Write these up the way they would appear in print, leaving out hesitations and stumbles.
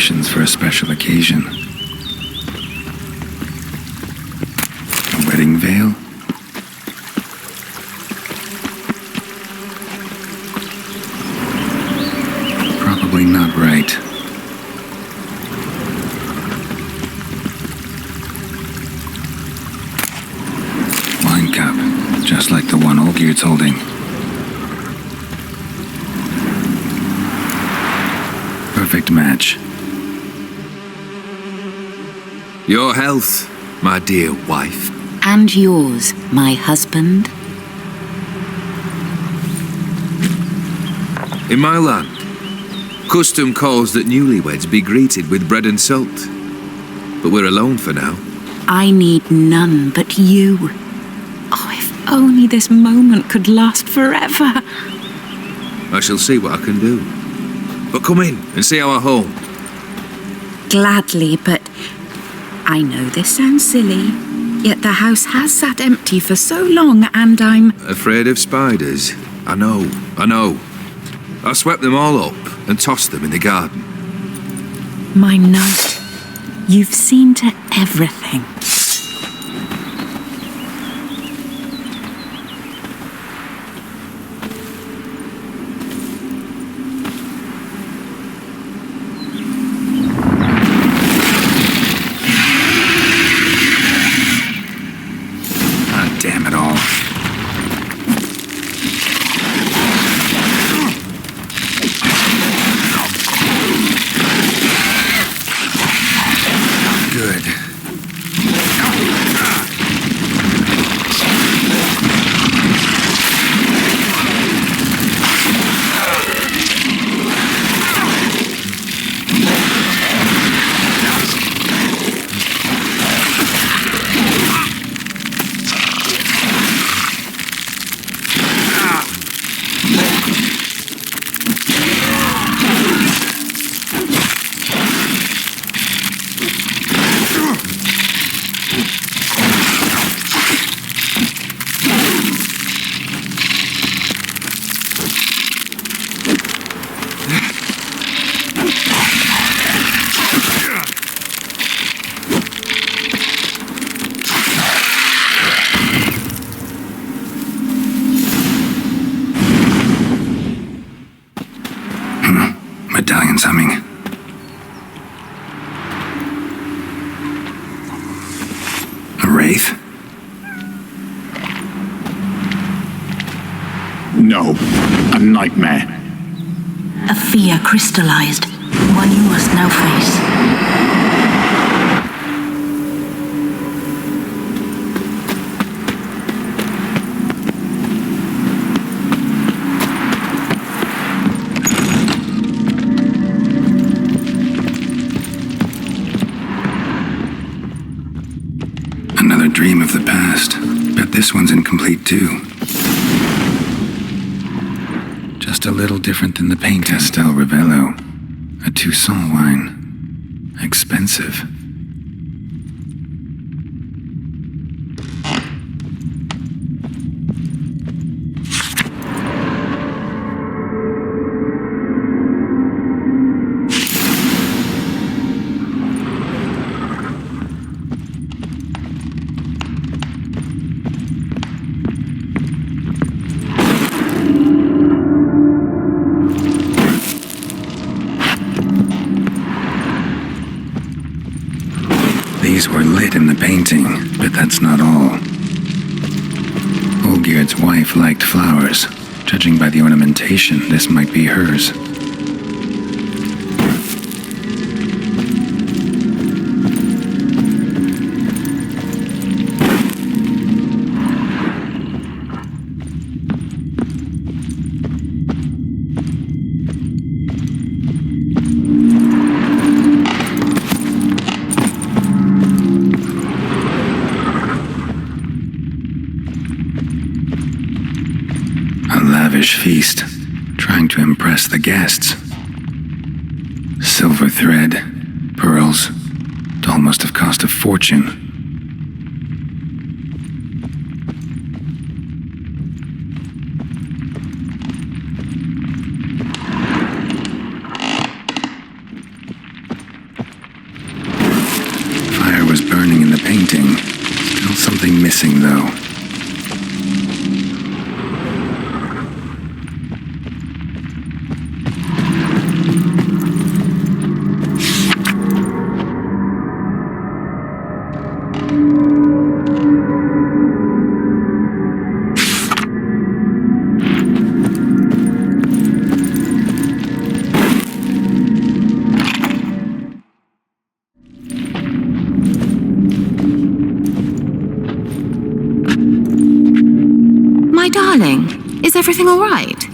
preparations for a special occasion. A wedding veil? Probably not right. Wine cup, just like the one Olgierd's holding. Perfect match. Your health, my dear wife. And yours, my husband. In my land, custom calls that newlyweds be greeted with bread and salt. But we're alone for now. I need none but you. Oh, if only this moment could last forever. I shall see what I can do. But come in and see our home. Gladly, but I know this sounds silly, yet the house has sat empty for so long and I'm... Afraid of spiders? I know. I swept them all up and tossed them in the garden. My knight, you've seen to everything. Damn it all. Good. Medallion's humming. A wraith? No, a nightmare. A fear crystallized, one you must now face. Another dream of the past. Bet this one's incomplete too. Just a little different than the paint. Castel Ravello. A Toussaint wine. Expensive. These were lit in the painting, but that's not all. Olgierd's wife liked flowers. Judging by the ornamentation, this might be hers. Lavish feast, trying to impress the guests. Silver thread, pearls, doll must have cost a fortune. painting. Still something missing, though. My darling, is everything all right?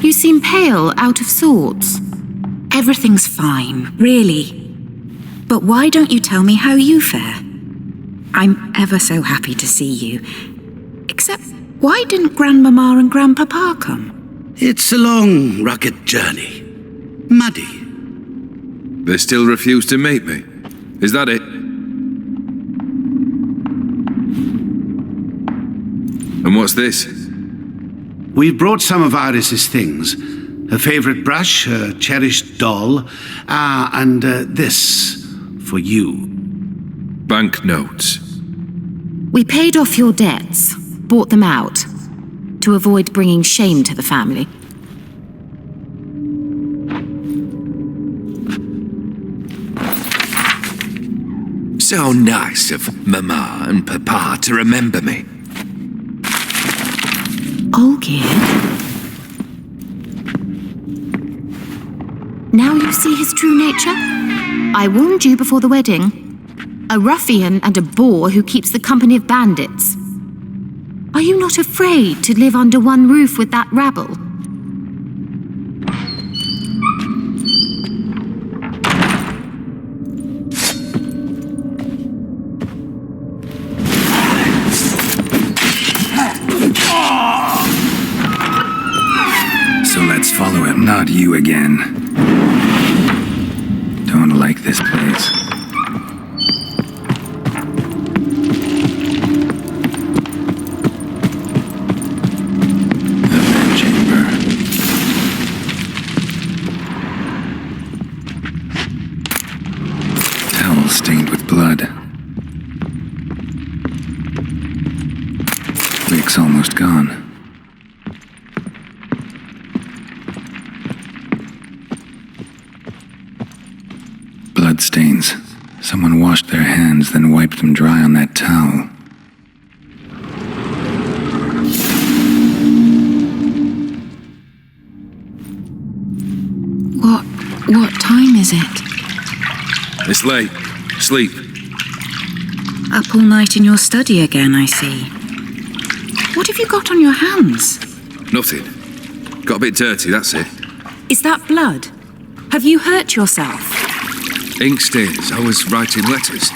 You seem pale, out of sorts. Everything's fine, really. But why don't you tell me how you fare? I'm ever so happy to see you. Except, why didn't Grandmama and Grandpapa come? It's a long, rugged journey. Muddy. They still refuse to meet me. Is that it? And what's this? We've brought some of Iris's things. Her favorite brush, her cherished doll, and this for you. Banknotes. We paid off your debts, bought them out, to avoid bringing shame to the family. So nice of Mama and Papa to remember me. Olgierd? Now you see his true nature? I warned you before the wedding. A ruffian and a boor who keeps the company of bandits. Are you not afraid to live under one roof with that rabble? So let's follow him, not you again. Don't like this place. The bedchamber. Towel stained with blood. Wick's almost gone. Bloodstains. Someone washed their hands, then wiped them dry on that towel. What time is it? It's late. Sleep. Up all night in your study again, I see. What have you got on your hands? Nothing. Got a bit dirty, that's it. Is that blood? Have you hurt yourself? Ink stains. I was writing letters.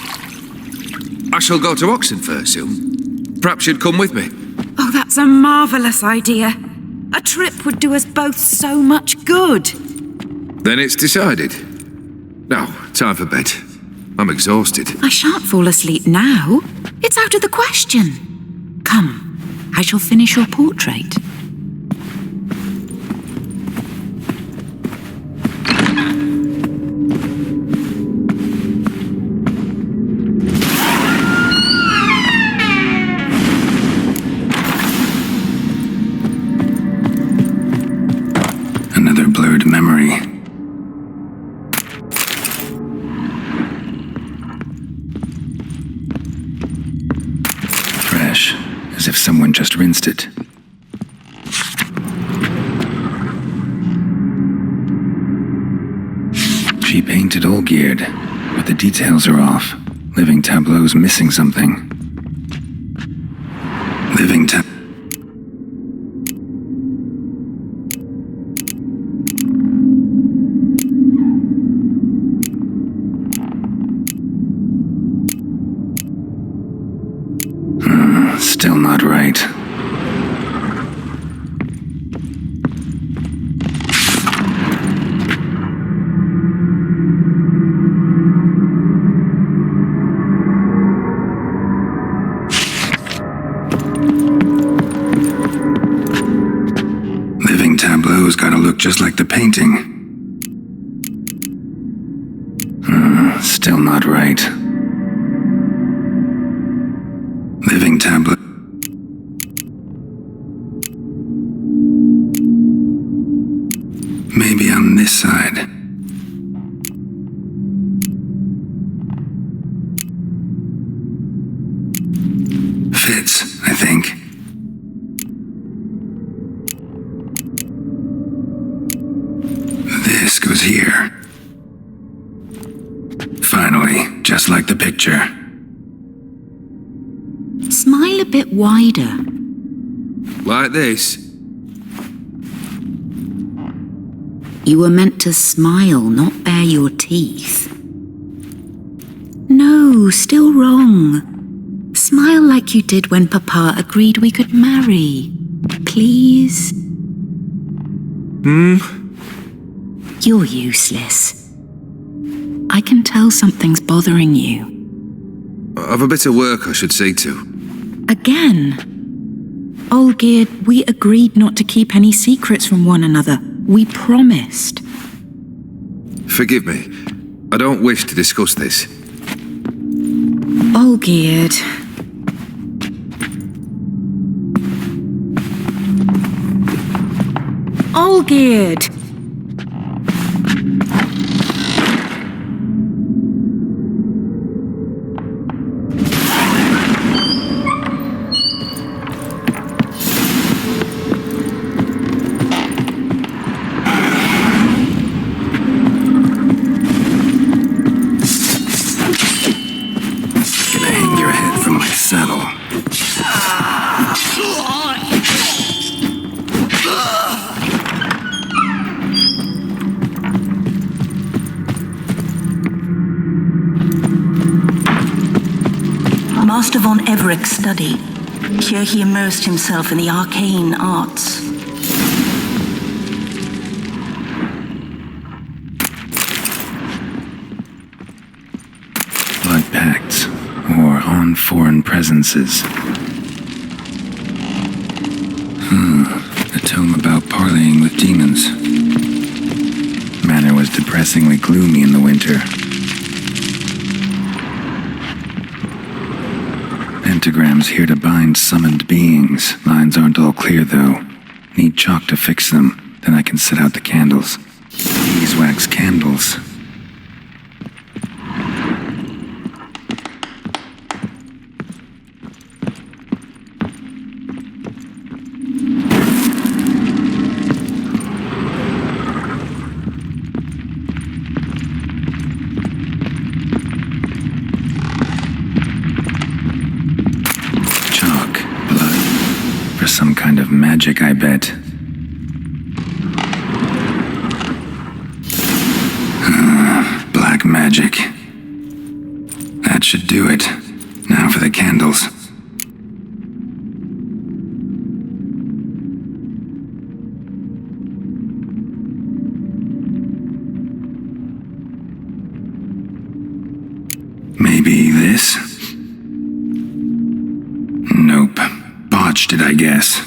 I shall go to Oxenfurt soon. Perhaps you'd come with me. Oh, that's a marvellous idea. A trip would do us both so much good. Then it's decided. Now, time for bed. I'm exhausted. I shan't fall asleep now. It's out of the question. Come, I shall finish your portrait. Another blurred memory. Fresh, as if someone just rinsed it. She painted Olgierd, but the details are off. Living tableau's missing something. Living Still not right. Living tableau's gotta look just like the painting. Still not right. living tablet. Maybe on this side. Fits, I think. This goes here. Finally, just like the picture. Smile a bit wider. Like this? You were meant to smile, not bare your teeth. No, still wrong. Smile like you did when Papa agreed we could marry. Please? You're useless. I can tell something's bothering you. I've a bit of work I should see to. Again? Olgierd, we agreed not to keep any secrets from one another. We promised. Forgive me. I don't wish to discuss this. Olgierd. Olgierd! Master von Evereck's study. Here he immersed himself in the arcane arts. Blood pacts, or on foreign presences. A tome about parleying with demons. Manor was depressingly gloomy in the winter. Pentagrams here to bind summoned beings. Lines aren't all clear, though. Need chalk to fix them, then I can set out the candles. Beeswax candles. Some kind of magic, I bet. Black magic. That should do it. Now for the candles. Maybe this? Nope. Botched it, I guess.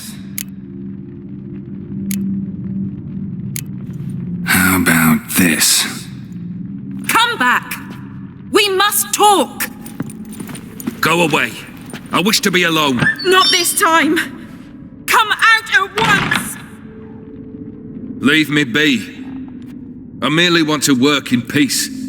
How about this? Come back! We must talk! Go away. I wish to be alone. Not this time! Come out at once! Leave me be. I merely want to work in peace.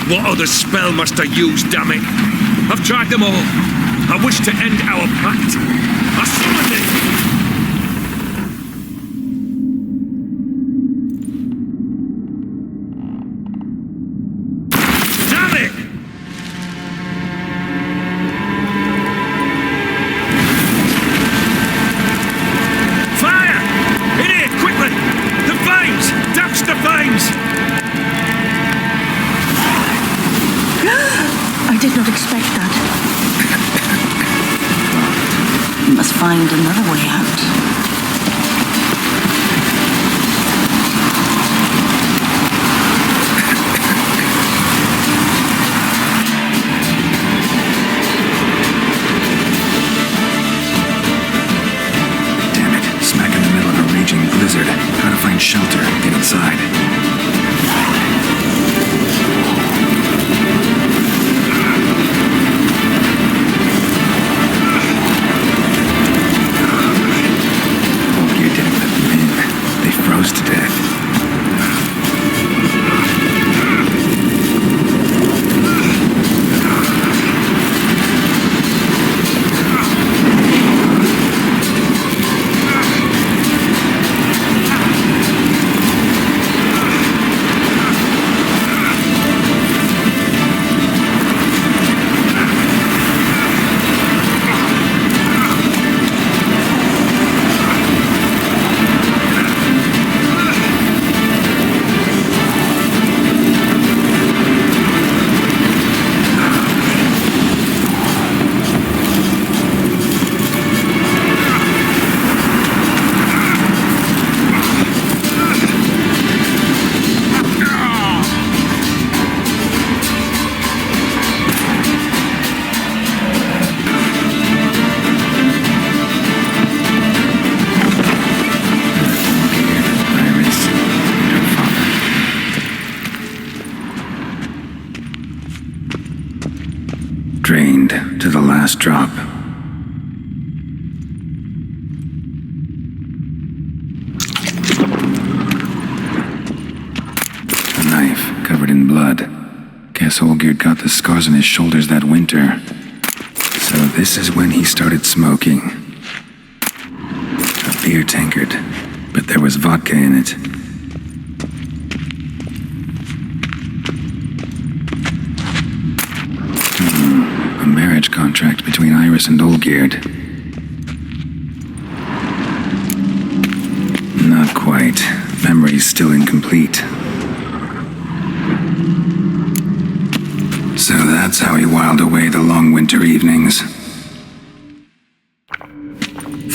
What other spell must I use, damn it? I've tried them all. I wish to end our pact. I summoned it! Damn it! Fire! In here, quickly! The flames! Douse the flames! I did not expect that. We must find another way out. Damn it, smack in the middle of a raging blizzard. Gotta find shelter, get inside. Olgierd didn't let them in. They froze to death. Drained to the last drop. A knife covered in blood. Guess Olgierd got the scars on his shoulders that winter. So this is when he started smoking. A beer tankard, but there was vodka in it. A marriage contract between Iris and Olgierd. Not quite. Memory's still incomplete. So that's how he whiled away the long winter evenings.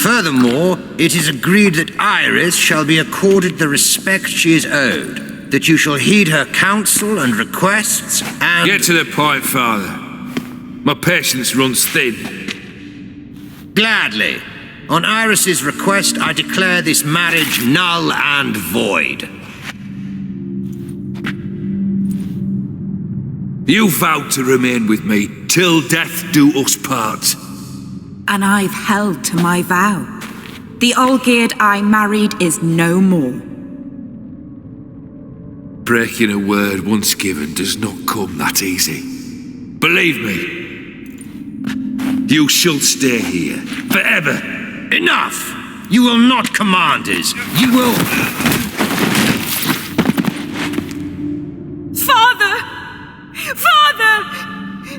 Furthermore, it is agreed that Iris shall be accorded the respect she is owed, that you shall heed her counsel and requests, and... Get to the point, Father. My patience runs thin. Gladly. On Iris's request, I declare this marriage null and void. You vowed to remain with me till death do us part. And I've held to my vow. The Olgierd I married is no more. Breaking a word once given does not come that easy. Believe me. You shall stay here, forever. Enough! You will not command us. You will... Father! Father!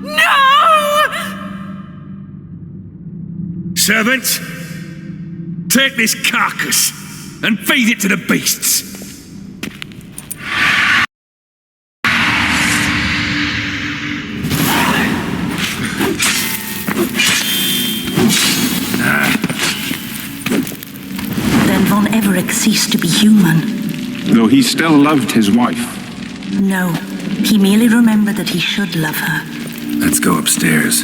No! Servant, take this carcass and feed it to the beasts. Then Von Everec ceased to be human. Though he still loved his wife. No, he merely remembered that he should love her. Let's go upstairs.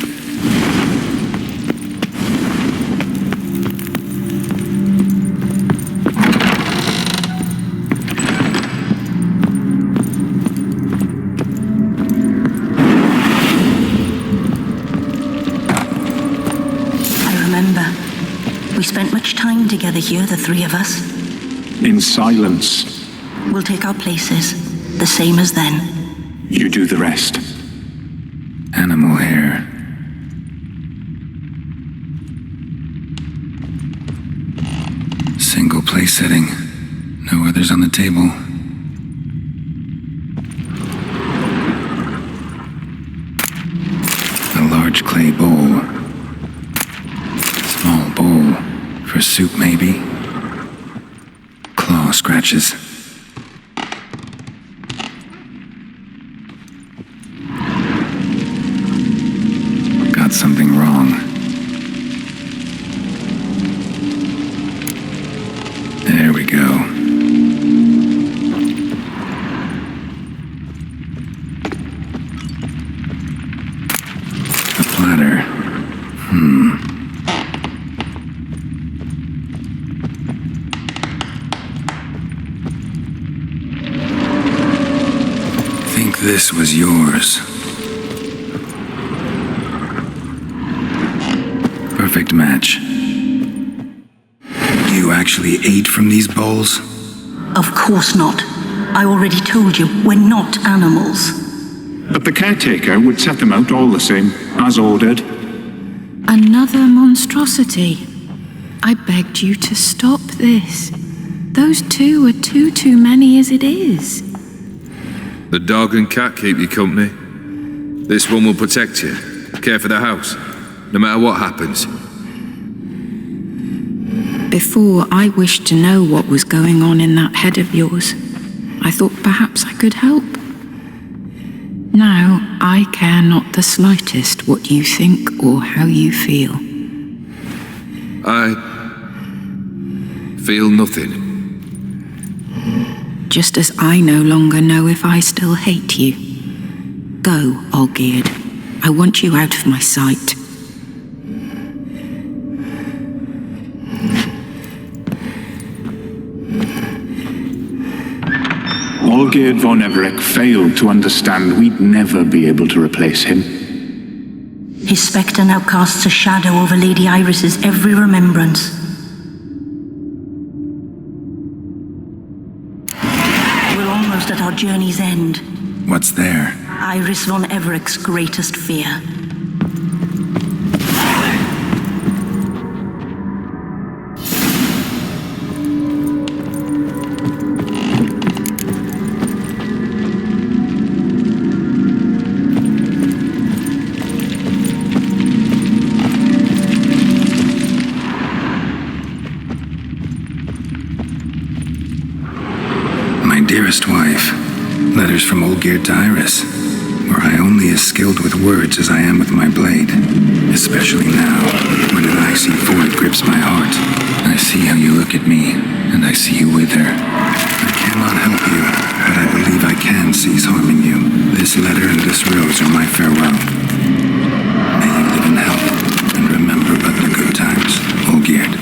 We spent much time together here, the three of us. In silence. We'll take our places, the same as then. You do the rest. Animal hair. place setting. No others on the table. A large clay bowl. Small bowl. For soup, maybe? Claw scratches. Got something wrong. There we go. A platter. Think this was yours. Perfect match. You actually ate from these bowls? Of course not. I already told you, we're not animals. But the caretaker would set them out all the same, as ordered. Another monstrosity. I begged you to stop this. Those two are too many as it is. The dog and cat keep you company. This one will protect you, care for the house, no matter what happens. Before, I wished to know what was going on in that head of yours. I thought perhaps I could help. Now, I care not the slightest what you think or how you feel. I feel nothing. Just as I no longer know if I still hate you. Go, Olgierd. I want you out of my sight. Olgierd von Everec failed to understand we'd never be able to replace him. His spectre now casts a shadow over Lady Iris's every remembrance. We're almost at our journey's end. What's there? Iris von Everec's greatest fear. Dearest wife, letters from Olgierd to Iris. Were I only as skilled with words as I am with my blade, especially now, when an icy void grips my heart. I see how you look at me, and I see you with her. I cannot help you, but I believe I can cease harming you. This letter and this rose are my farewell. May you live in health, and remember but the good times, Olgierd.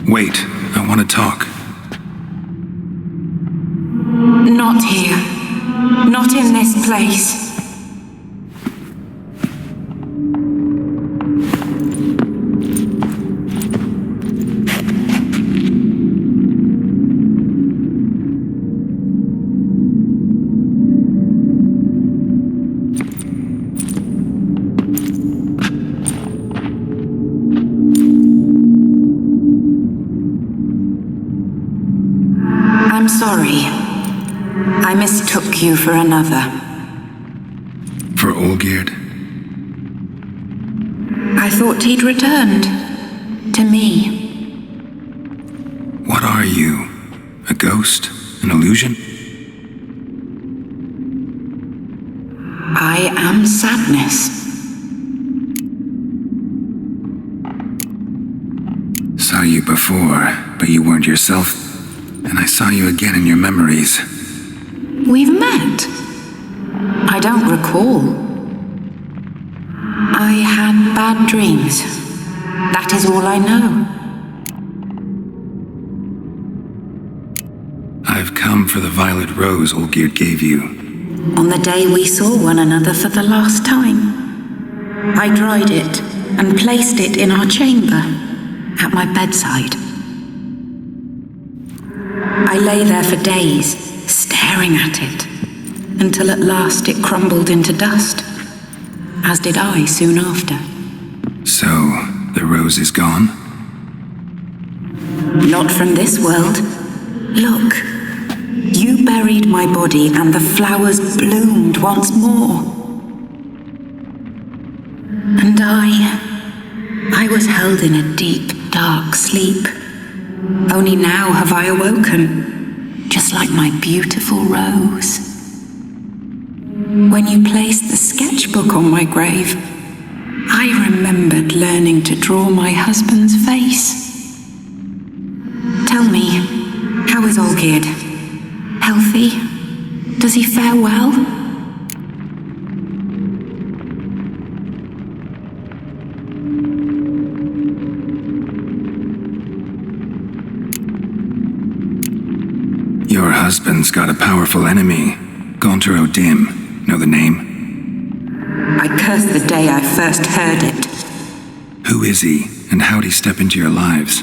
Wait, I want to talk. Not here. Not in this place. I'm sorry. I mistook you for another. For Olgierd? I thought he'd returned. To me. What are you? A ghost? An illusion? I am sadness. Saw you before, but you weren't yourself. And I saw you again in your memories. We've met. I don't recall. I had bad dreams. That is all I know. I've come for the violet rose Olgierd gave you. On the day we saw one another for the last time, I dried it and placed it in our chamber, at my bedside. I lay there for days, staring at it, until at last it crumbled into dust, as did I soon after. So, the rose is gone? Not from this world. Look, you buried my body and the flowers bloomed once more. And I was held in a deep, dark sleep. Only now have I awoken, just like my beautiful rose. When you placed the sketchbook on my grave, I remembered learning to draw my husband's face. Tell me, how is Olgierd? Healthy? Does he fare well? Your husband's got a powerful enemy. Gaunter O'Dim. Know the name? I cursed the day I first heard it. Who is he, and how'd he step into your lives?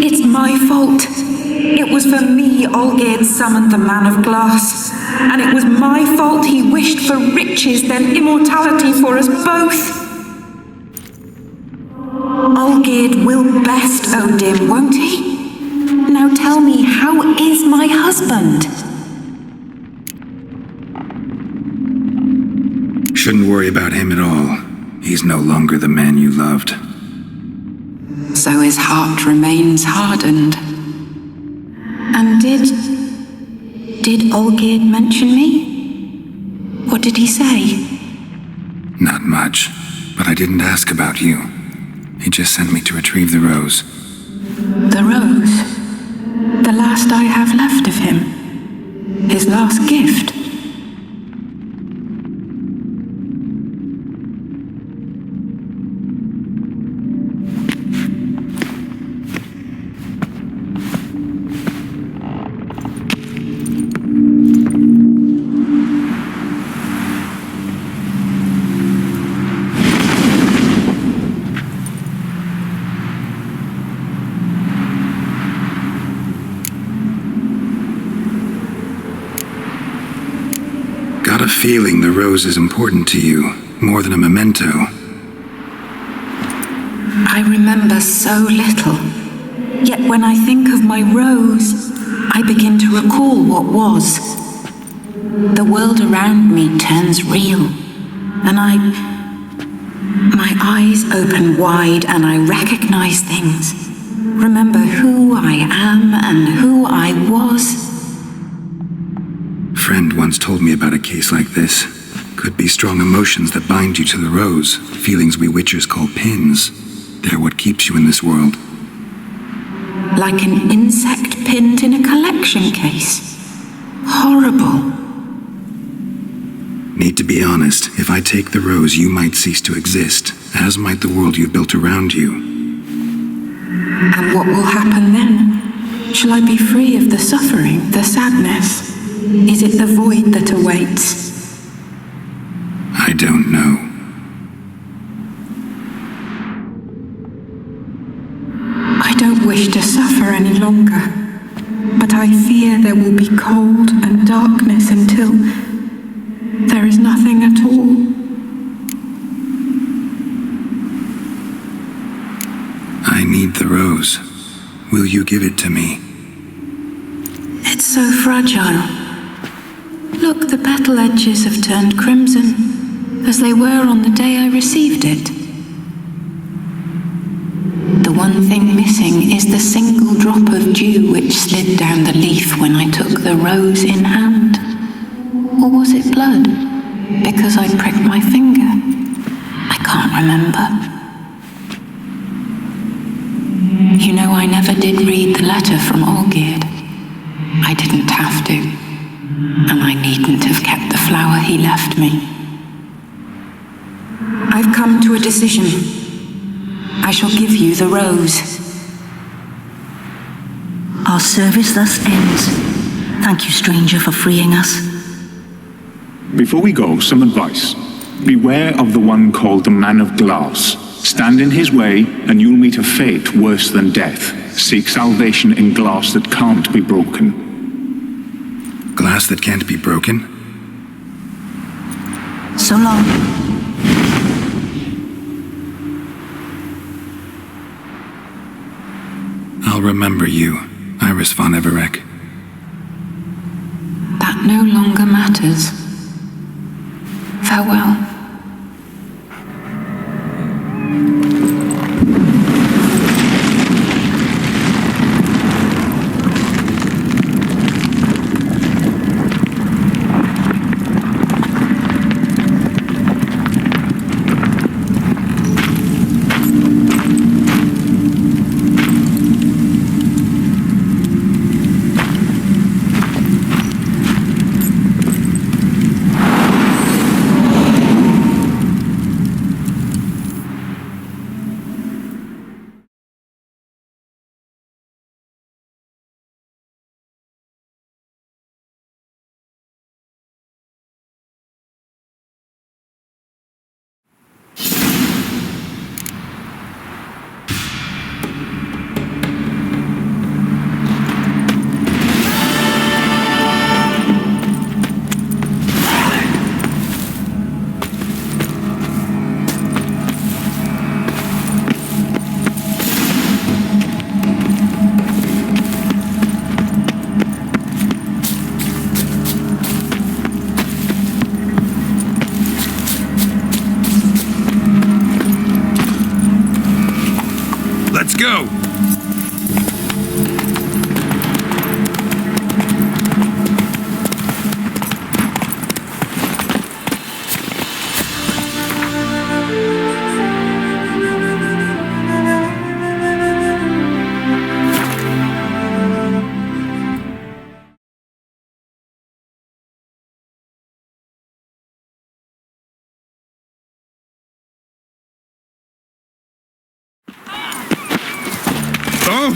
It's my fault. It was for me Olgierd summoned the Man of Glass. And it was my fault he wished for riches, then immortality for us both. Olgierd will best O'Dim, won't he? Now tell me, how is my husband? Shouldn't worry about him at all. He's no longer the man you loved. So his heart remains hardened. And did Olgierd mention me? What did he say? Not much, but I didn't ask about you. He just sent me to retrieve the rose. The rose? The last I have left of him? His last gift? Got a feeling the rose is important to you, more than a memento. I remember so little. Yet when I think of my rose, I begin to recall what was. The world around me turns real, and my eyes open wide and I recognize things. Remember who I am and who I was. Friend once told me about a case like this. Could be strong emotions that bind you to the rose, feelings we witchers call pins. They're what keeps you in this world. Like an insect pinned in a collection case. Horrible. Need to be honest, if I take the rose, you might cease to exist, as might the world you've built around you. And what will happen then? Shall I be free of the suffering, the sadness? Is it the void that awaits? I don't know. I don't wish to suffer any longer, but I fear there will be cold and darkness until there is nothing at all. I need the rose. Will you give it to me? It's so fragile. Look, the petal edges have turned crimson, as they were on the day I received it. The one thing missing is the single drop of dew which slid down the leaf when I took the rose in hand. Or was it blood? Because I pricked my finger. I can't remember. You know, I never did read the letter from Olgierd. I didn't have to. And I needn't have kept the flower he left me. I've come to a decision. I shall give you the rose. Our service thus ends. Thank you, stranger, for freeing us. Before we go, some advice. Beware of the one called the Man of Glass. Stand in his way, and you'll meet a fate worse than death. Seek salvation in glass that can't be broken. Glass that can't be broken? So long. I'll remember you, Iris von Everec. That no longer matters. Farewell. Let's go! Oh!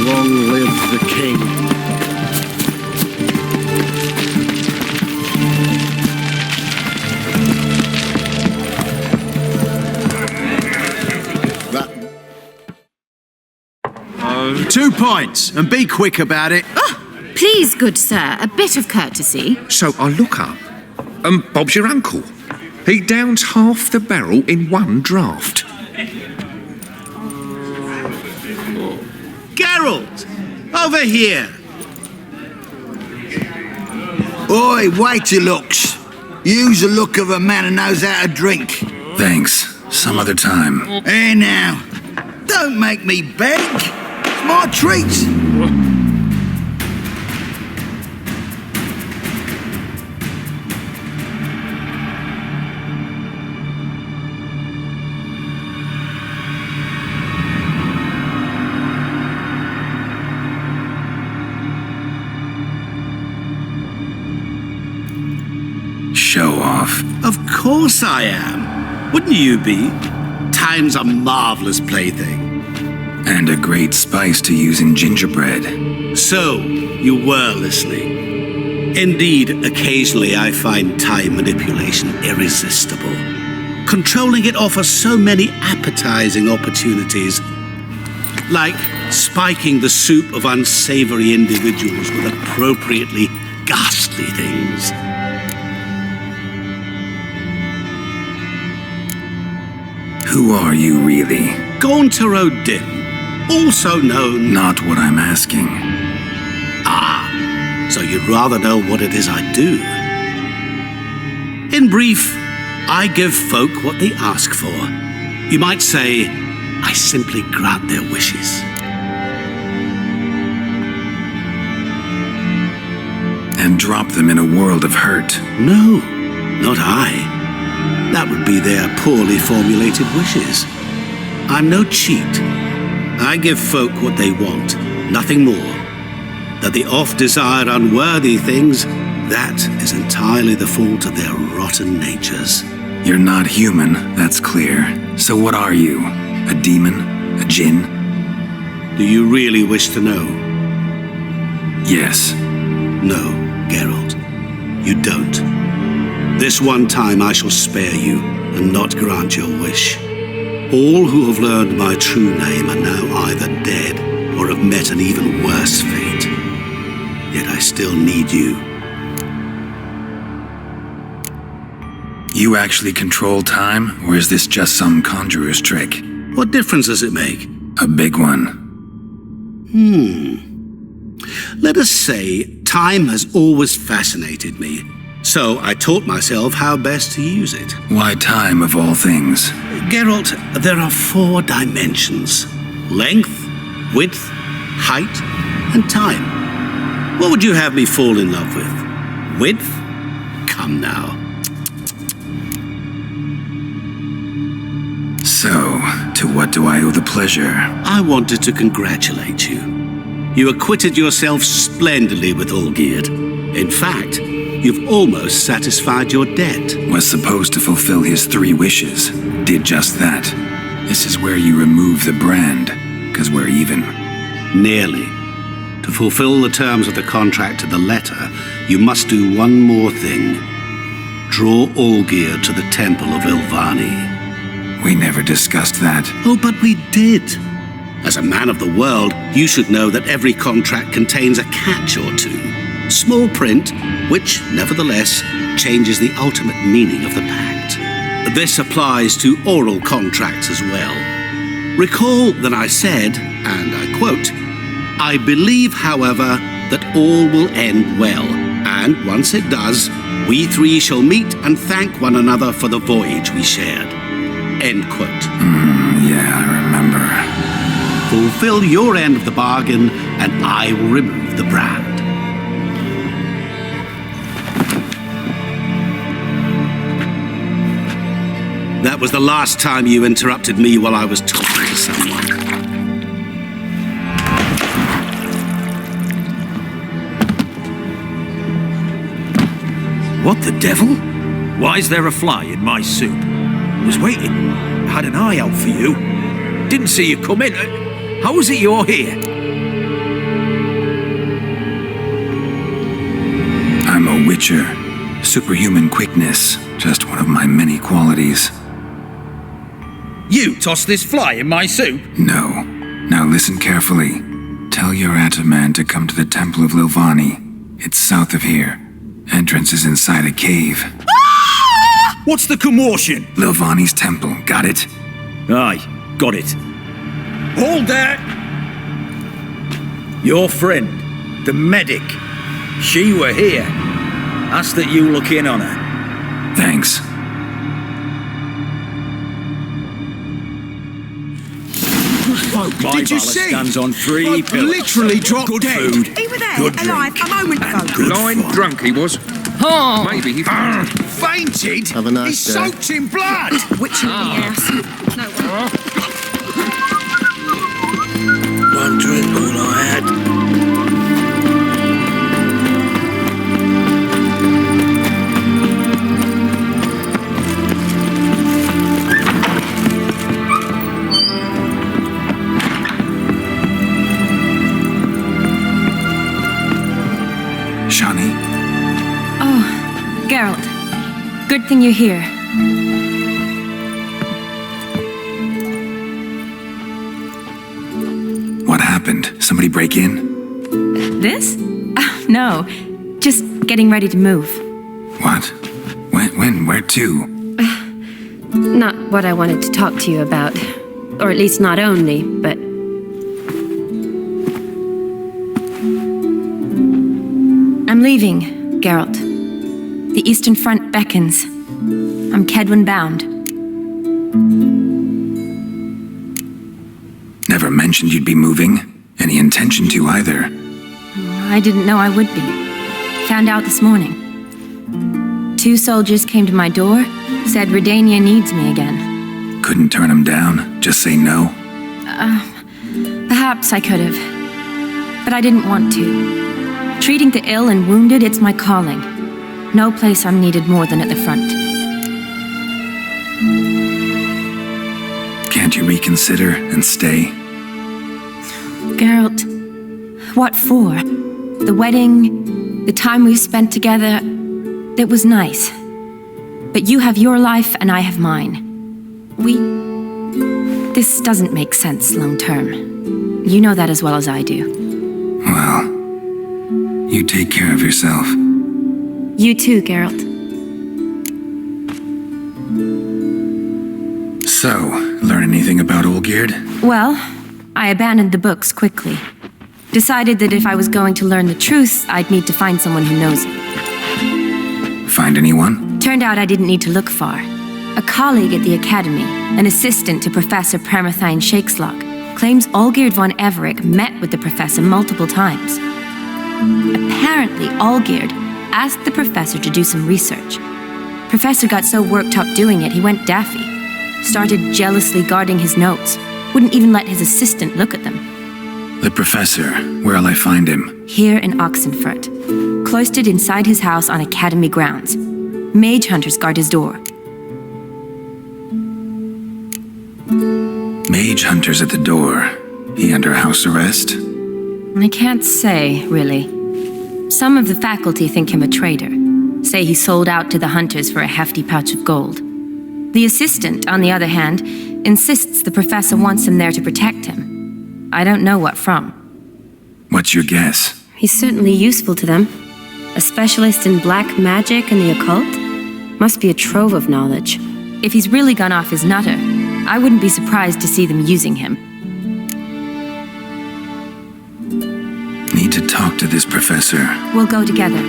Long live the king. That... 2 points, and be quick about it. Please, good sir, a bit of courtesy. So I look up, and Bob's your uncle. He downs half the barrel in one draught. Geralt! Over here! Oi, wait your looks. Use the look of a man who knows how to drink. Thanks. Some other time. Here now. Don't make me beg. my treats. Show off. Of course I am. Wouldn't you be? Time's a marvelous plaything. And a great spice to use in gingerbread. So, you were listening. Indeed, occasionally I find time manipulation irresistible. Controlling it offers so many appetizing opportunities, like spiking the soup of unsavory individuals with appropriately ghastly things. Who are you really? Gaunter O'Din, also known... Not what I'm asking. Ah, so you'd rather know what it is I do. In brief, I give folk what they ask for. You might say, I simply grant their wishes. And drop them in a world of hurt. No, not I. That would be their poorly formulated wishes. I'm no cheat. I give folk what they want, nothing more. That they oft desire unworthy things, that is entirely the fault of their rotten natures. You're not human, that's clear. So what are you? A demon? A djinn? Do you really wish to know? Yes. No, Geralt. You don't. This one time I shall spare you, and not grant your wish. All who have learned my true name are now either dead, or have met an even worse fate. Yet I still need you. You actually control time, or is this just some conjurer's trick? What difference does it make? A big one. Let us say time has always fascinated me. So I taught myself how best to use it. Why time of all things? Geralt, there are 4 dimensions. Length, width, height, and time. What would you have me fall in love with? Width? Come now. So, to what do I owe the pleasure? I wanted to congratulate you. You acquitted yourself splendidly with Olgierd. In fact, you've almost satisfied your debt. Was supposed to fulfill his 3 wishes. Did just that. This is where you remove the brand, 'cause we're even. Nearly. To fulfill the terms of the contract to the letter, you must do one more thing. Draw Olgierd to the Temple of Lilvani. We never discussed that. Oh, but we did. As a man of the world, you should know that every contract contains a catch or two. Small print, which, nevertheless, changes the ultimate meaning of the pact. This applies to oral contracts as well. Recall that I said, and I quote, "I believe, however, that all will end well, and once it does, we 3 shall meet and thank one another for the voyage we shared." End quote. Yeah, I remember. Fulfill your end of the bargain, and I will remove the brand. That was the last time you interrupted me while I was talking to someone. What the devil? Why is there a fly in my soup? I was waiting. Had an eye out for you. Didn't see you come in. How is it you're here? I'm a witcher. Superhuman quickness. Just one of my many qualities. You tossed this fly in my soup? No. Now listen carefully. Tell your Ataman to come to the Temple of Lilvani. It's south of here. Entrance is inside a cave. What's the commotion? Lilvani's temple, got it? Aye, got it. Hold there! Your friend, the medic, she were here. Ask that you look in on her. Thanks. smoke. My Did you ballast see? stands on three Like, pillars. literally dropped Good dead. food. He were there, Good alive, drink. a moment ago. Good Lying fun. drunk he was. Oh, Maybe he fainted. Fainted? Have a nice He's day. soaked in blood. witching the ass. No way. One drink, all I had. Shani, Oh, Geralt. Good thing you're here. what happened? Somebody break in? This? No. Just getting ready to move. What? When? Where to? Not what I wanted to talk to you about. Or at least not only, but... I'm leaving, Geralt. The Eastern Front beckons. I'm Kedwin bound. Never mentioned you'd be moving. Any intention to either. I didn't know I would be. Found out this morning. 2 soldiers came to my door, said Redania needs me again. Couldn't turn him down? Just say no? Perhaps I could have. But I didn't want to. Treating the ill and wounded, it's my calling. No place I'm needed more than at the front. Can't you reconsider and stay? Geralt, what for? The wedding, the time we've spent together, it was nice. But you have your life and I have mine. This doesn't make sense long term. You know that as well as I do. Well, you take care of yourself. You too, Geralt. So, learn anything about Olgierd? Well, I abandoned the books quickly. Decided that if I was going to learn the truth, I'd need to find someone who knows it. Find anyone? Turned out I didn't need to look far. A colleague at the Academy, an assistant to Professor Permathine Shakeslock, claims Olgierd von Everec met with the professor multiple times. Apparently, Olgierd asked the professor to do some research. Professor got so worked up doing it, he went daffy. Started jealously guarding his notes. Wouldn't even let his assistant look at them. The professor. Where'll I find him? Here in Oxenfurt. Cloistered inside his house on Academy grounds. Mage hunters guard his door. Mage hunters at the door. He under house arrest? I can't say, really. Some of the faculty think him a traitor. Say he sold out to the hunters for a hefty pouch of gold. The assistant, on the other hand, insists the professor wants him there to protect him. I don't know what from. What's your guess? He's certainly useful to them. A specialist in black magic and the occult? Must be a trove of knowledge. If he's really gone off his nutter, I wouldn't be surprised to see them using him. Need to talk to this professor. We'll go together.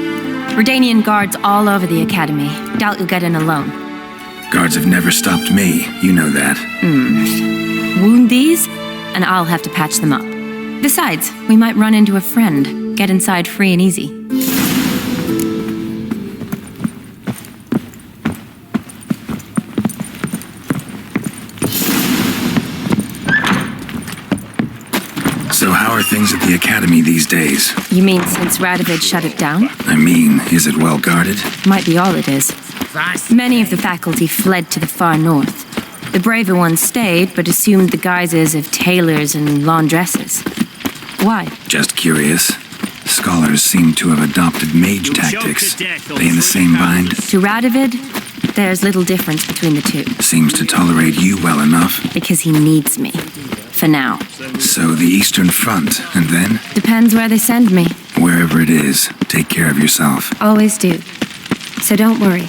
Redanian guards all over the Academy. Doubt you'll get in alone. Guards have never stopped me. You know that. Wound these, and I'll have to patch them up. Besides, we might run into a friend. Get inside free and easy. So how are things at the Academy these days? You mean since Radovid shut it down? I mean, is it well guarded? Might be all it is. Many of the faculty fled to the far north. The braver ones stayed, but assumed the guises of tailors and laundresses. Why? Just curious. Scholars seem to have adopted mage tactics. They in the same bind? To Radovid, there's little difference between the two. Seems to tolerate you well enough. Because he needs me. For now. So the Eastern Front, and then? Depends where they send me. Wherever it is, take care of yourself. Always do. So don't worry.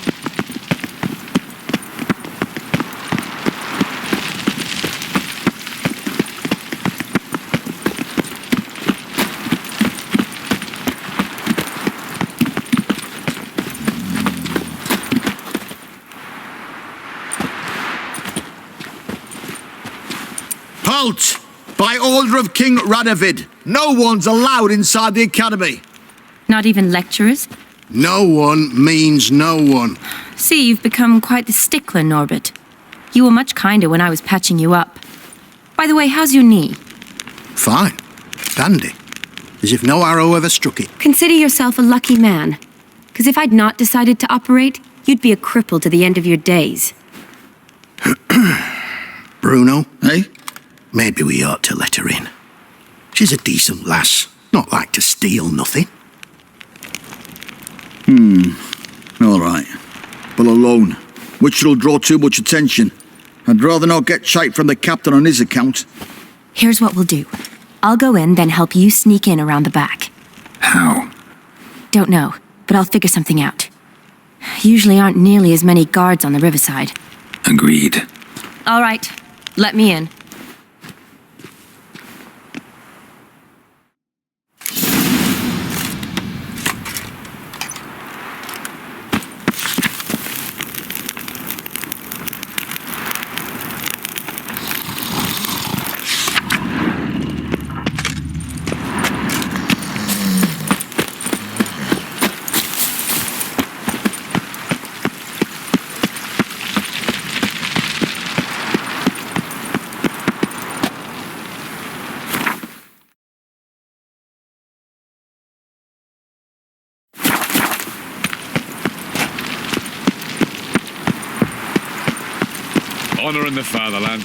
Halt! By order of King Radovid, no one's allowed inside the academy. Not even lecturers? No one means no one. See, you've become quite the stickler, Norbert. You were much kinder when I was patching you up. By the way, how's your knee? Fine. Dandy. As if no arrow ever struck it. Consider yourself a lucky man. Because if I'd not decided to operate, you'd be a cripple to the end of your days. Bruno? Eh? Maybe we ought to let her in. She's a decent lass. Not like to steal nothing. All right. But alone, which will draw too much attention. I'd rather not get shite from the captain on his account. Here's what we'll do. I'll go in, then help you sneak in around the back. How? Don't know, but I'll figure something out. Usually aren't nearly as many guards on the riverside. Agreed. All right, let me in. Honor in the fatherland.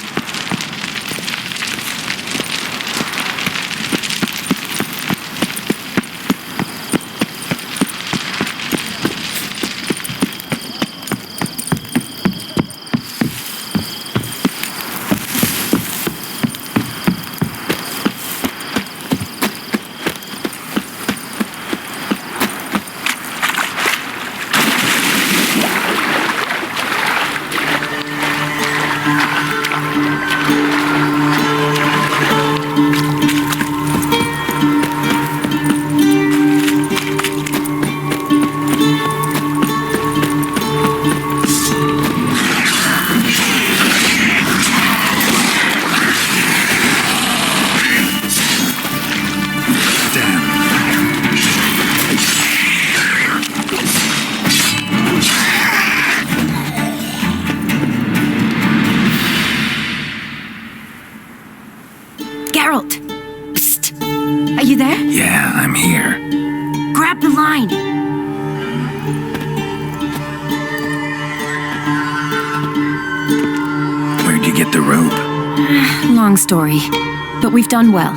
Geralt! Psst! Are you there? Yeah, I'm here. Grab the line! Where'd you get the rope? Long story, but we've done well.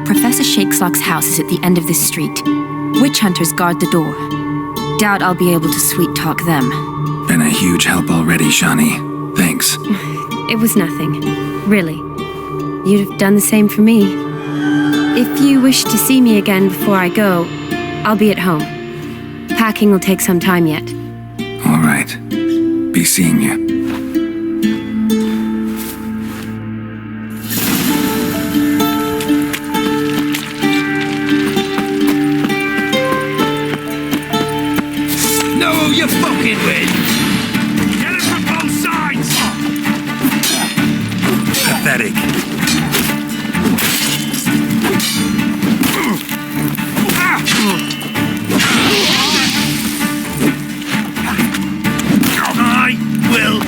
Professor Shakeslock's house is at the end of this street. Witch hunters guard the door. Doubt I'll be able to sweet-talk them. Been a huge help already, Shani. Thanks. It was nothing. Really. You'd have done the same for me. If you wish to see me again before I go, I'll be at home. Packing will take some time yet. All right. Be seeing you. Know who you're fucking with! Get it from both sides! Pathetic. I will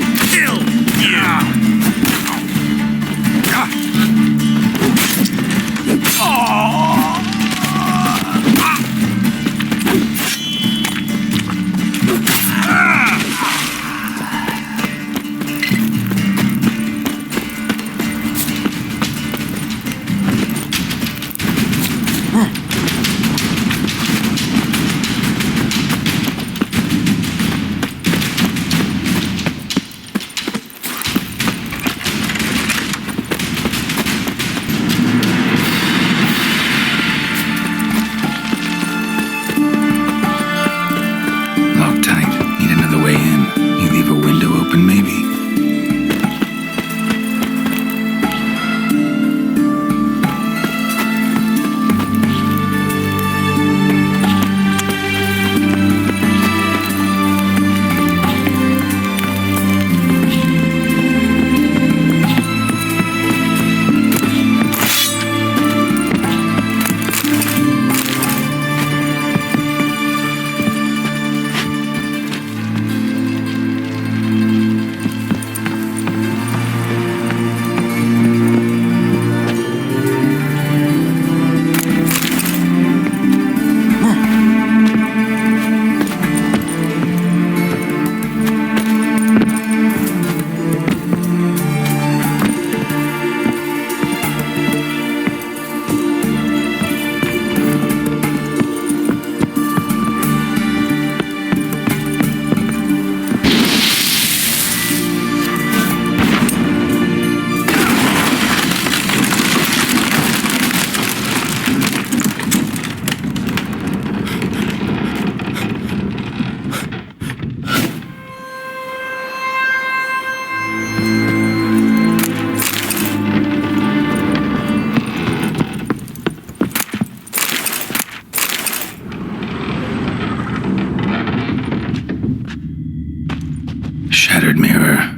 Shattered mirror.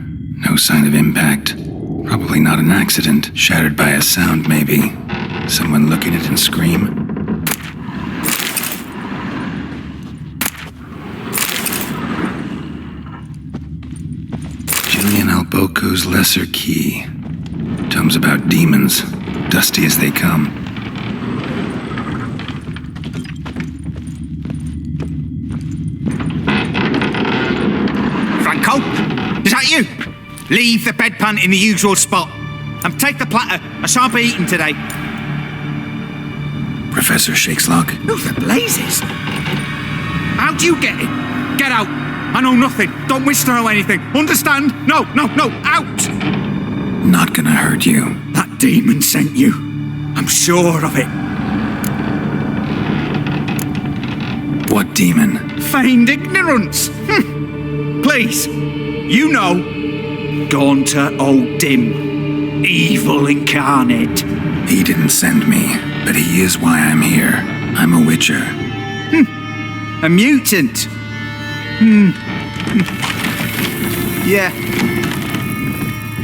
No sign of impact. Probably not an accident. Shattered by a sound, maybe. Someone look at it and scream. Julian Alboco's Lesser Key. Tomes about demons, dusty as they come. Franco? Is that you? Leave the bedpan in the usual spot. And take the platter. I shan't be eating today. Professor Shakeslock? Who the blazes? How'd you get in? Get out. I know nothing. Don't wish to know anything. Understand? No, out! Not gonna hurt you. That demon sent you. I'm sure of it. What demon? Feigned ignorance. Please, you know. Gaunter Olgierd, evil incarnate. He didn't send me, but he is why I'm here. I'm a witcher. A mutant. Yeah.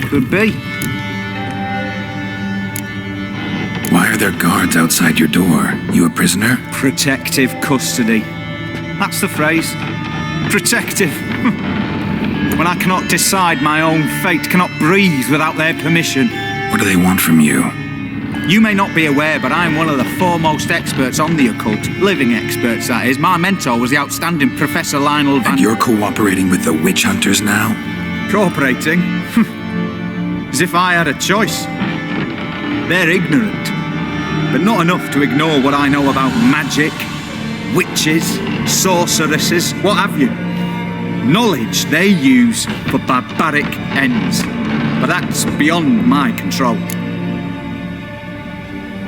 Could be. Why are there guards outside your door? You a prisoner? Protective custody. That's the phrase. Protective. When I cannot decide my own fate, cannot breathe without their permission. What do they want from you? You may not be aware, but I'm one of the foremost experts on the occult. Living experts, that is. My mentor was the outstanding Professor Lionel Van... And you're cooperating with the witch hunters now? Cooperating? As if I had a choice. They're ignorant, but not enough to ignore what I know about magic, witches, sorceresses, what have you. Knowledge they use for barbaric ends, but that's beyond my control.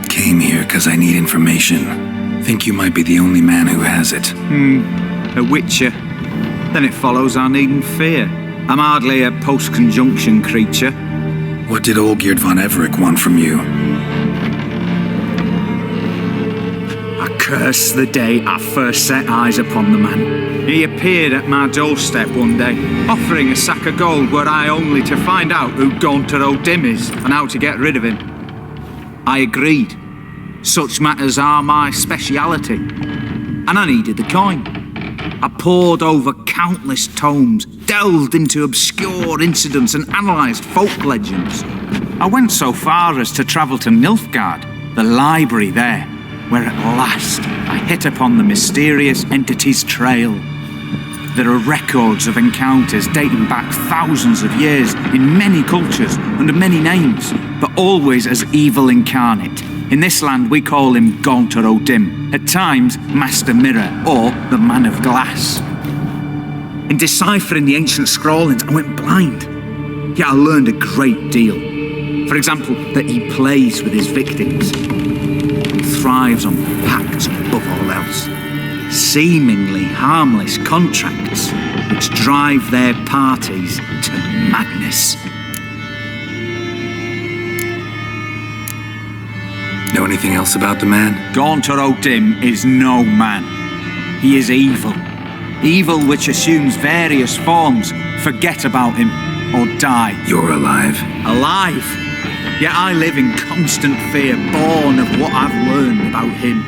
Came here because I need information. Think you might be the only man who has it. A witcher. Then it follows I needn't fear. I'm hardly a post-conjunction creature. What did Olgierd von Everec want from you? I curse the day I first set eyes upon the man. He appeared at my doorstep one day, offering a sack of gold were I only to find out who Gaunter Olgierd is and how to get rid of him. I agreed. Such matters are my speciality. And I needed the coin. I pored over countless tomes, delved into obscure incidents and analysed folk legends. I went so far as to travel to Nilfgaard, the library there, where at last I hit upon the mysterious entity's trail. There are records of encounters dating back thousands of years in many cultures under many names, but always as evil incarnate. In this land we call him Gaunter Olgierd, at times Master Mirror or the Man of Glass. In deciphering the ancient scrawlings I went blind, yet I learned a great deal. For example, that he plays with his victims and thrives on pacts above all else. Seemingly harmless contracts which drive their parties to madness. Know anything else about the man? Gaunter Olgierd is no man. He is evil. Evil which assumes various forms. Forget about him or die. You're alive. Alive? Yet I live in constant fear, born of what I've learned about him.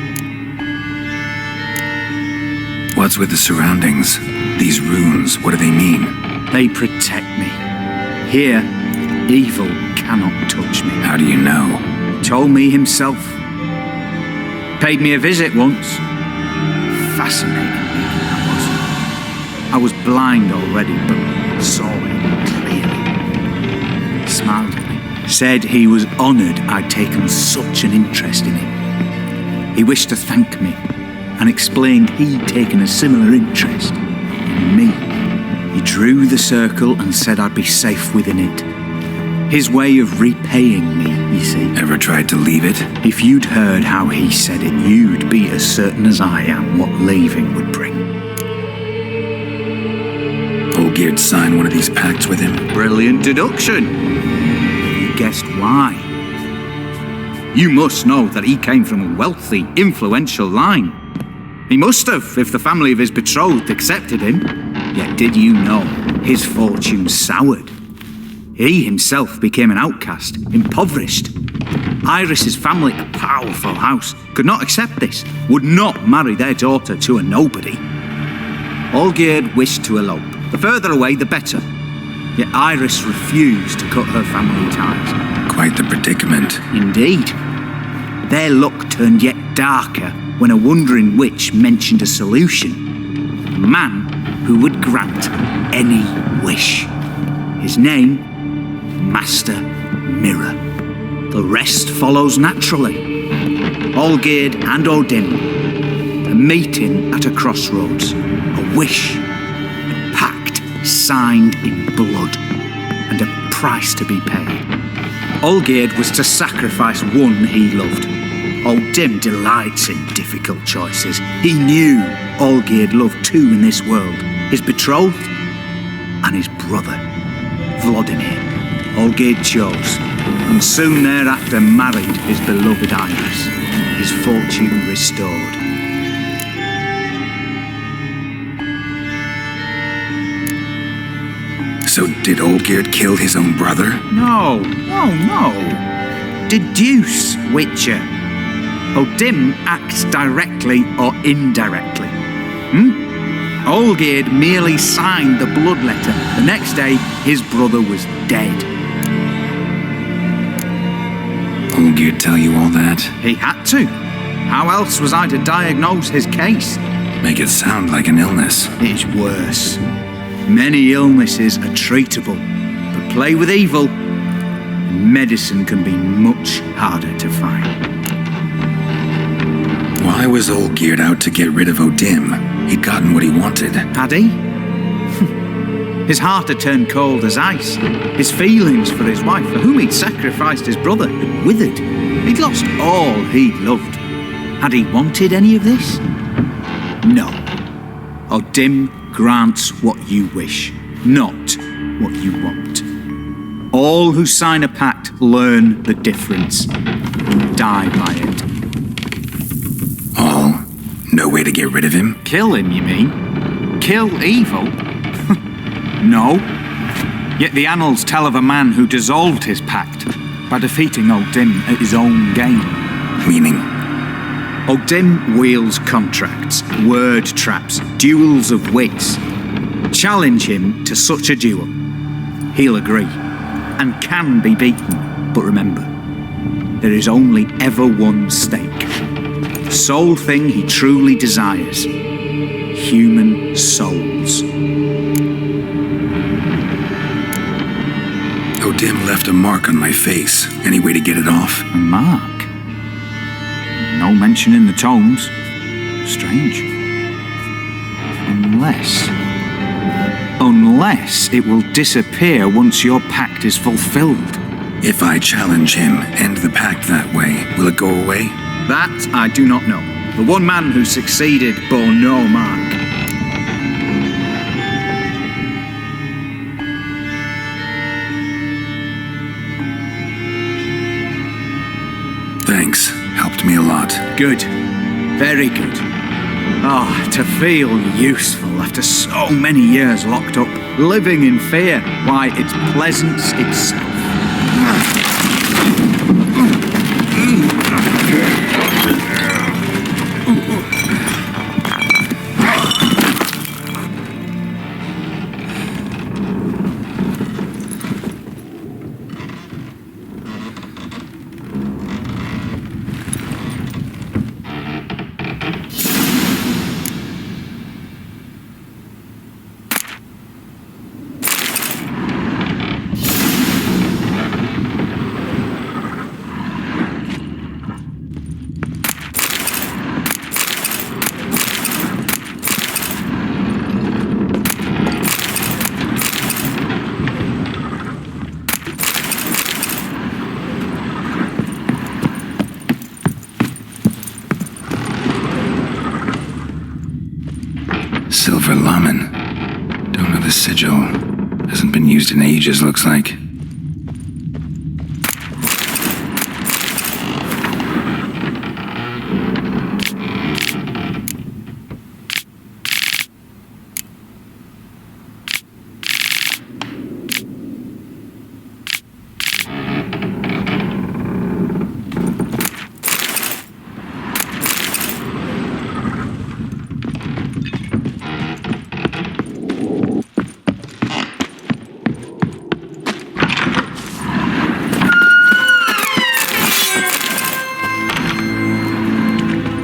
What's with the surroundings? These runes, what do they mean? They protect me. Here, evil cannot touch me. How do you know? Told me himself. Paid me a visit once. Fascinating I was blind already, but saw him clearly. Smiled at me. Said he was honoured I'd taken such an interest in him. He wished to thank me and explained he'd taken a similar interest in me. He drew the circle and said I'd be safe within it. His way of repaying me, you see. Ever tried to leave it? If you'd heard how he said it, you'd be as certain as I am what leaving would bring. Olgierd signed one of these pacts with him? Brilliant deduction. You guessed why. You must know that he came from a wealthy, influential line. He must have, if the family of his betrothed accepted him. Yet did you know his fortune soured. He himself became an outcast, impoverished. Iris's family, a powerful house, could not accept this, would not marry their daughter to a nobody. Olgierd wished to elope. The further away, the better. Yet Iris refused to cut her family ties. Quite the predicament. Indeed. Their luck turned yet darker when a wandering witch mentioned a solution. A man who would grant any wish. His name, Master Mirror. The rest follows naturally. Olgierd and Odin, a meeting at a crossroads, a wish, a pact signed in blood, and a price to be paid. Olgierd was to sacrifice one he loved. Odin delights in difficult choices. He knew Olgierd loved two in this world, his betrothed and his brother, Vladimir. Olgierd chose, and soon thereafter married his beloved Iris, his fortune restored. So did Olgierd kill his own brother? No. Deduce, Witcher. Odin acts directly or indirectly. Olgierd merely signed the blood letter. The next day, his brother was dead. Olgierd tell you all that? He had to. How else was I to diagnose his case? Make it sound like an illness. It's worse. Many illnesses are treatable, but play with evil, medicine can be much harder to find. Why was Olgierd out to get rid of Odin? He'd gotten what he wanted. Had he? His heart had turned cold as ice. His feelings for his wife, for whom he'd sacrificed his brother, had withered. He'd lost all he'd loved. Had he wanted any of this? No. Odin grants what you wish, not what you want. All who sign a pact learn the difference and die by it. All? No way to get rid of him? Kill him, you mean? Kill evil? No. Yet the annals tell of a man who dissolved his pact by defeating Odin at his own game. Meaning? Odin wields contracts, word traps, duels of wits. Challenge him to such a duel. He'll agree, and can be beaten. But remember, there is only ever one stake. The sole thing he truly desires. Human souls. Odin left a mark on my face. Any way to get it off? A mark? No mention in the tomes. Strange. Unless it will disappear once your pact is fulfilled. If I challenge him, end the pact that way, will it go away? That I do not know. The one man who succeeded bore no mark. Thanks. Helped me a lot. Good. Very good. Oh, to feel useful after so many years locked up, living in fear. Why, it's pleasance itself. Silver Lamen. Don't know the sigil. Hasn't been used in ages, looks like.